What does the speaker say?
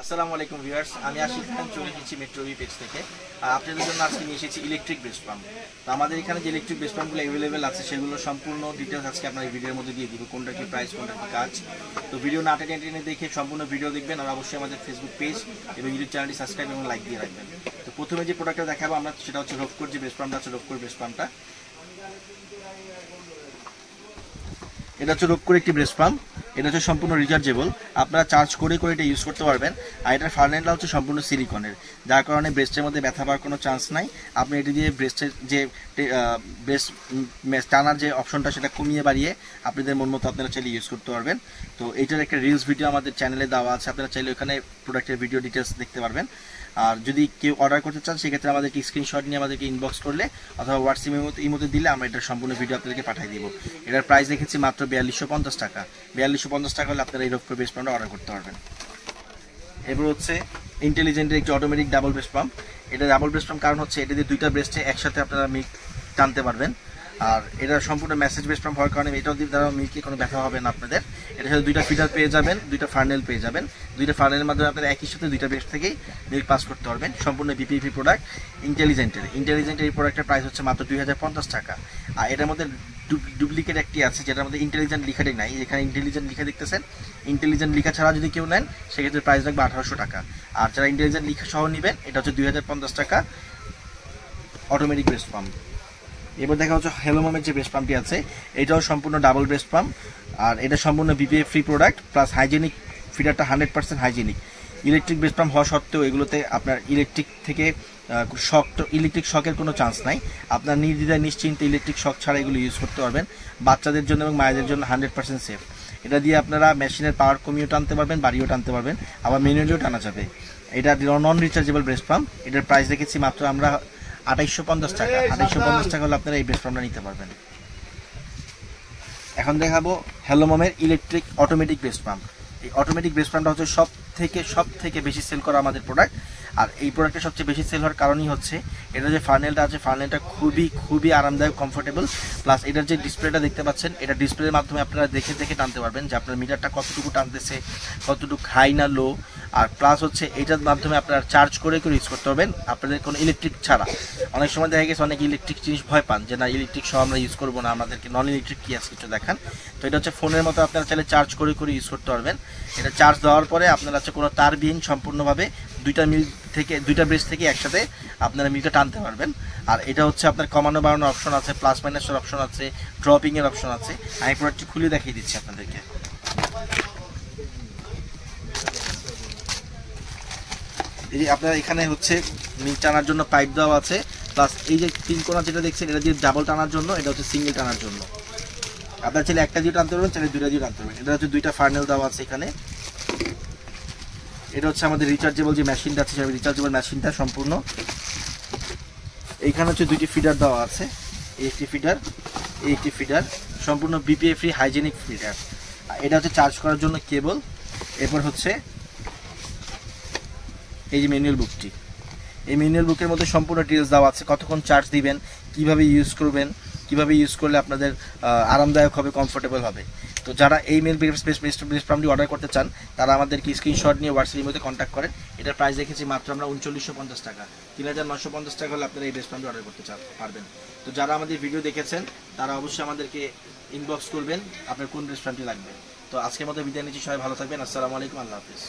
আসসালামু আলাইকুম ভিউয়ার্স, আমি আশিক খান চলে এসেছি মেট্রো বি পেজ থেকে। আপনাদের জন্য আজকে নিয়ে এসেছি ইলেকট্রিক ব্রেস্ট পাম্প। তো আমাদের এখানে যে ইলেকট্রিক ব্রেস্ট পাম্পগুলো অ্যাভেলেবেল আছে সেগুলো সম্পূর্ণ ডিটেলস আজকে আপনার এই ভিডিওর মধ্যে দিয়ে দিব, কোনটা কি প্রাইস, কোনটা কি কাজ। তো ভিডিও না টেনে দেখে সম্পূর্ণ ভিডিও দেখবেন, আর অবশ্যই আমাদের ফেসবুক পেজ এবং ইউটিউব চ্যানেলটি সাবস্ক্রাইব এবং লাইক দিয়ে রাখবেন। তো প্রথমে যে প্রোডাক্টটা দেখাবো আমরা সেটা হচ্ছে রোভকোর যে ব্রেস্ট পাম্পটা আছে, রোভকোর ব্রেস্ট পাম্পটা। এটা হচ্ছে রোভকোর একটি ব্রেস্ট পাম্প। এটা হচ্ছে সম্পূর্ণ রিচার্জেবল, আপনারা চার্জ করে এটা ইউজ করতে পারবেন। আর এটার ফার্নেলটা হচ্ছে সম্পূর্ণ সিলিকনের, যার কারণে ব্রেস্টের মধ্যে ব্যথা পাওয়ার কোনো চান্স নাই। আপনি এটি দিয়ে ব্রেস্টের যে ব্রেস্ট টানার যে অপশনটা সেটা কমিয়ে বাড়িয়ে আপনাদের মন মতো আপনারা চাইলে ইউজ করতে পারবেন। তো এইটার একটা রিলস ভিডিও আমাদের চ্যানেলে দেওয়া আছে, আপনারা চাইলে ওখানে প্রোডাক্টের ভিডিও ডিটেলস দেখতে পারবেন। আর যদি কেউ অর্ডার করতে চান সেক্ষেত্রে আমাদেরকে স্ক্রিনশট নিয়ে আমাদেরকে ইনবক্স করলে অথবা হোয়াটসঅ্যাপের ইমোতে দিলে আমরা এটার সম্পূর্ণ ভিডিও আপনাদেরকে পাঠিয়ে দিব। এটার প্রাইস রেখেছি মাত্র 4250 টাকা। 4250 টাকা হলে আপনারা এই রোভকোর ব্রেস্ট পাম্পটা অর্ডার করতে পারবেন। এবার হচ্ছে ইন্টেলিজেন্টের একটি অটোমেটিক ডাবল ব্রেস্ট পাম্প। এটা ডাবল ব্রেস্ট পাম্প কারণ হচ্ছে এটা দিয়ে দুইটা ব্রেস্টে একসাথে আপনারা মিল্ক টানতে পারবেন। আর এটা সম্পূর্ণ মেসেজ ব্রেস্ট পাম্প হওয়ার কারণে এটাও দিয়ে দ্বারা মিল্কে কোনো ব্যথা হবে না আপনাদের। এটা সাথে দুইটা ফিডার পেয়ে যাবেন, দুইটা ফার্নেল পেয়ে যাবেন। দুইটা ফার্নেলের মাধ্যমে আপনারা একই সাথে দুইটা ব্রেস্ট থেকেই মিল্ক পাস করতে পারবেন। সম্পূর্ণ বিপিএফি প্রোডাক্ট ইন্টেলিজেন্টের এই প্রোডাক্টের প্রাইস হচ্ছে মাত্র 2050 টাকা। আর এটার মধ্যে ডুপ্লিকেট একটি আছে যেটার মধ্যে ইন্টেলিজেন্ট লিখাটাই নাই। এখানে ইন্টেলিজেন্ট লিখা দেখতেছেন, ইন্টেলিজেন্ট লিখা ছাড়া যদি কেউ নেন সেক্ষেত্রে প্রাইস লাগবে 1800 টাকা। আর যারা ইন্টেলিজেন্ট লিখা সহ নেবেন এটা হচ্ছে 2050 টাকা অটোমেটিক ব্রেস্ট পাম্প। এবার দেখা হচ্ছে হেলোমমের যে ব্রেস্ট পাম্পটি আছে, এটাও সম্পূর্ণ ডাবল ব্রেস্ট পাম্প। আর এটা সম্পূর্ণ BPA free product, plus hygienic, ফিডারটা 100% হাইজেনিক। ইলেকট্রিক ব্রেস্ট পাম্প হওয়া সত্ত্বেও এগুলোতে আপনার ইলেকট্রিক শকের কোনো চান্স নাই। আপনার নির্দ্বিধায় নিশ্চিন্তে ইলেকট্রিক শক ছাড়া এগুলো ইউজ করতে পারবেন। বাচ্চাদের জন্য এবং মায়েদের জন্য 100% সেফ। এটা দিয়ে আপনারা মেশিনের পাওয়ার কমিয়েও টানতে পারবেন, বাড়িও টানতে পারবেন, আবার ম্যানুয়ালিও টানা যাবে। এটা নন রিচার্জেবল ব্রেস্ট পাম্প। এটার প্রাইস রেখেছি মাত্র আমরা 2850 টাকা। 2850 টাকা হলে আপনারা এই ব্রেস্ট পাম্পটা নিতে পারবেন। এখন দেখাবো হেলোমমের ইলেকট্রিক অটোমেটিক ব্রেস্ট পাম্প। এই অটোমেটিক ব্রেস্ট পাম্পটা হচ্ছে সব থেকে বেশি সেল করা আমাদের প্রোডাক্ট। আর এই প্রোডাক্টটা সবচেয়ে বেশি সেল হওয়ার কারণই হচ্ছে এটা যে ফার্নেলটা আছে, ফার্নেলটা খুবই আরামদায়ক, কমফোর্টেবল। প্লাস এটার যে ডিসপ্লেটা দেখতে পাচ্ছেন, এটা ডিসপ্লের মাধ্যমে আপনারা দেখে টানতে পারবেন যে আপনার মিটারটা কতটুকু টানতেছে, কতটুকু হাই না লো। আর প্লাস হচ্ছে এটার মাধ্যমে আপনারা চার্জ করে ইউজ করতে পারবেন আপনাদের কোনো ইলেকট্রিক ছাড়া। অনেক সময় দেখা গেছে অনেক ইলেকট্রিক জিনিস ভয় পান যে না ইলেকট্রিক সহ আমরা ইউজ করবো না, আমাদেরকে নন ইলেকট্রিক কি আছে কিছু দেখান। তো এটা হচ্ছে ফোনের মতো আপনারা চাইলে চার্জ করে ইউজ করতে পারবেন। এটা চার্জ দেওয়ার পরে আপনারা হচ্ছে কোনো তারবিহীন সম্পূর্ণভাবে দুইটা ব্রেস্ট থেকে একসাথে আপনারা মিলটা টানতে পারবেন। আর এটা হচ্ছে আপনার কমানো বাড়ানোর অপশন আছে, প্লাস মাইনাসের অপশন আছে, ড্রপিংয়ের অপশন আছে। আমি প্রোডাক্টটি খুলে দেখিয়ে দিচ্ছি আপনাদেরকে। এই যে আপনারা এখানে হচ্ছে মিল্ক টানার জন্য পাইপ দেওয়া আছে, প্লাস এই যে 3 কোণা যেটা দেখছেন এটা দিয়ে ডাবল টানার জন্য, এটা হচ্ছে সিঙ্গেল টানার জন্য। আপনারা চাইলে একটা দিয়ে টানতে পারবেন, চাইলে দুইটা দিয়ে টানতে পারবেন। এটা হচ্ছে দুইটা ফার্নেল দেওয়া আছে এখানে। এটা হচ্ছে আমাদের রিচার্জেবল যে মেশিনটা আছে, সেই রিচার্জেবল মেশিনটা সম্পূর্ণ। এইখানে হচ্ছে দুইটি ফিডার দেওয়া আছে, এই একটি ফিডার সম্পূর্ণ বিপিএফ ফ্রি হাইজেনিক ফিডার। এটা হচ্ছে চার্জ করার জন্য কেবল। এরপর হচ্ছে এই যে ম্যানুয়াল বুকটি, এই ম্যানুয়াল বুকের মধ্যে সম্পূর্ণ ডিটেলস দেওয়া আছে, কতক্ষণ চার্জ দিবেন, কিভাবে ইউজ করবেন, কিভাবে ইউজ করলে আপনাদের আরামদায়ক হবে, কমফোর্টেবল হবে। তো যারা এই ব্রেস্ট পাম্পটি অর্ডার করতে চান তারা আমাদেরকে স্ক্রিনশট নিয়ে হোয়াটসঅ্যাপের মধ্যে কন্ট্যাক্ট করেন। এটার প্রাইস রেখেছি মাত্র আমরা 3950 টাকা। 3950 টাকা হলে আপনারা এই ব্রেস্ট পাম্পটি অর্ডার করতে পারবেন। তো যারা আমাদের ভিডিও দেখেছেন তারা অবশ্যই আমাদেরকে ইনবক্স করবেন আপনার কোন ব্রেস্ট পাম্পটি লাগবে। তো আজকের মতো বিদায় নিচ্ছি, সবাই ভালো থাকবেন। আসসালামু আলাইকুম, আল্লাহ হাফিজ।